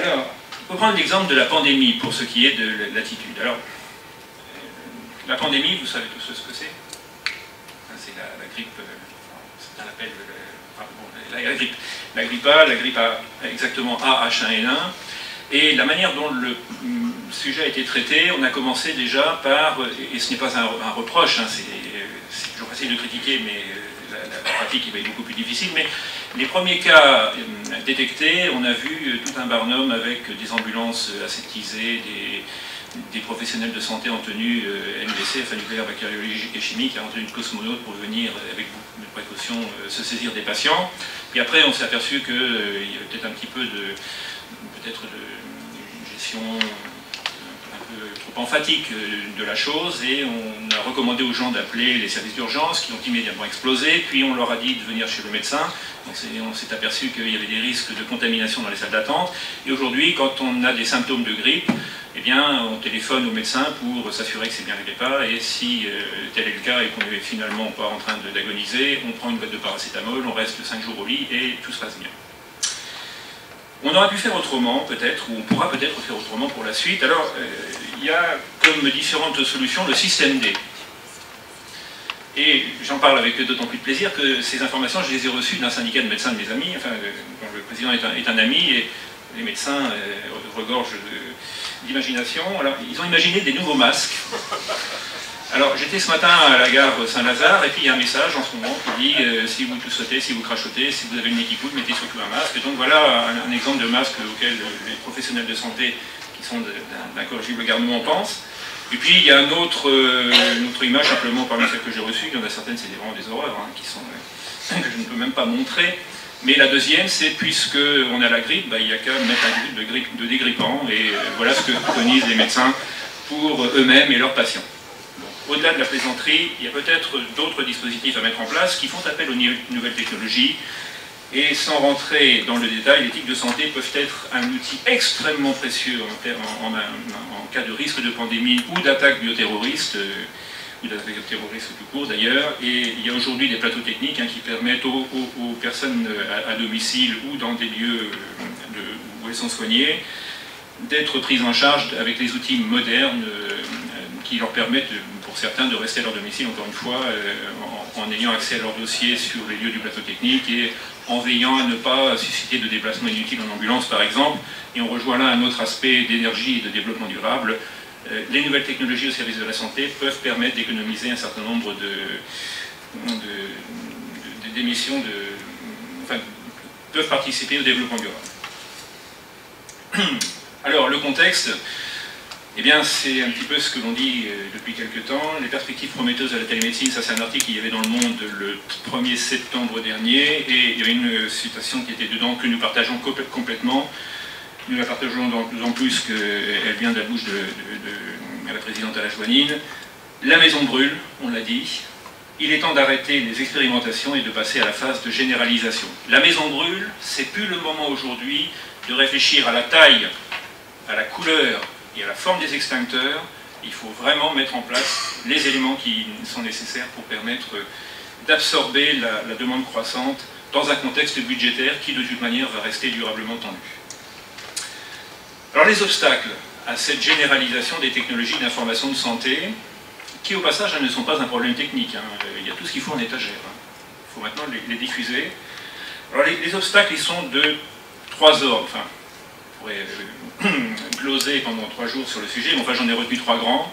Alors, on peut prendre l'exemple de la pandémie pour ce qui est de l'attitude. Alors, la pandémie, vous savez tous ce que c'est? C'est la grippe, certains l'appellent la grippe A, la grippe A, exactement A, H1N1. Et la manière dont le sujet a été traité, on a commencé déjà par, et ce n'est pas un reproche, hein, c'est toujours facile de critiquer, mais la pratique va être beaucoup plus difficile, mais les premiers cas détectés, on a vu tout un barnum avec des ambulances aseptisées, des professionnels de santé en tenue NBC, enfin nucléaire, bactériologique et chimique, en tenue de cosmonaute pour venir avec beaucoup de précautions se saisir des patients. Puis après, on s'est aperçu qu'il y avait peut-être un petit peu de gestion un peu trop emphatique de la chose, et on a recommandé aux gens d'appeler les services d'urgence qui ont immédiatement explosé, puis on leur a dit de venir chez le médecin. On s'est aperçu qu'il y avait des risques de contamination dans les salles d'attente, et aujourd'hui, quand on a des symptômes de grippe, eh bien, on téléphone au médecin pour s'assurer que c'est bien la grippe A, et si tel est le cas et qu'on n'est finalement pas en train d'agoniser, on prend une boîte de paracétamol, on reste 5 jours au lit et tout se passe bien. On aurait pu faire autrement, peut-être, ou on pourra peut-être faire autrement pour la suite. Alors, il y a comme différentes solutions le système D. Et j'en parle avec d'autant plus de plaisir que ces informations, je les ai reçues d'un syndicat de médecins de mes amis, enfin, dont le président est un ami, et les médecins regorgent d'imagination. Alors, ils ont imaginé des nouveaux masques. Alors, j'étais ce matin à la gare Saint-Lazare, et puis il y a un message en ce moment qui dit si vous toussotez, si vous crachotez, si vous avez le nez qui coule, mettez surtout un masque. Et donc voilà un exemple de masque auquel les professionnels de santé qui sont d'un corrigible garnement pensent. Et puis il y a une autre image, simplement parmi celles que j'ai reçues, il y en a certaines, c'est vraiment des horreurs, hein, que je ne peux même pas montrer. Mais la deuxième, c'est puisqu'on a la grippe, il n'y a qu'à mettre un grippe de dégrippant, et voilà ce que préconisent les médecins pour eux-mêmes et leurs patients. Au-delà de la plaisanterie, il y a peut-être d'autres dispositifs à mettre en place qui font appel aux nouvelles technologies, et sans rentrer dans le détail, les équipes de santé peuvent être un outil extrêmement précieux en cas de risque de pandémie ou d'attaque bioterroriste, ou d'attaque terroriste tout court d'ailleurs, et il y a aujourd'hui des plateaux techniques qui permettent aux personnes à domicile ou dans des lieux où elles sont soignées d'être prises en charge avec les outils modernes qui leur permettent, pour certains, de rester à leur domicile, encore une fois, en ayant accès à leur dossier sur les lieux du plateau technique et en veillant à ne pas susciter de déplacements inutiles en ambulance, par exemple. Et on rejoint là un autre aspect d'énergie et de développement durable. Les nouvelles technologies au service de la santé peuvent permettre d'économiser un certain nombre d'émissions, enfin, peuvent participer au développement durable. Alors, le contexte, eh bien, c'est un petit peu ce que l'on dit depuis quelques temps. Les perspectives prometteuses de la télémédecine, ça c'est un article qu'il y avait dans Le Monde le 1er septembre dernier, et il y avait une citation qui était dedans que nous partageons complètement. Nous la partageons d'autant plus qu'elle vient de la bouche de la présidente Alain Joanine. La maison brûle, on l'a dit. Il est temps d'arrêter les expérimentations et de passer à la phase de généralisation. La maison brûle, c'est plus le moment aujourd'hui de réfléchir à la taille, à la couleur et à la forme des extincteurs. Il faut vraiment mettre en place les éléments qui sont nécessaires pour permettre d'absorber la demande croissante dans un contexte budgétaire qui, de toute manière, va rester durablement tendu. Alors, les obstacles à cette généralisation des technologies d'information de santé, qui, au passage, ne sont pas un problème technique. Il y a tout ce qu'il faut en étagère. Il faut maintenant les diffuser. Alors, les obstacles, ils sont de 3 ordres. Enfin, on pourrait gloser pendant 3 jours sur le sujet, mais enfin, j'en ai retenu 3 grands.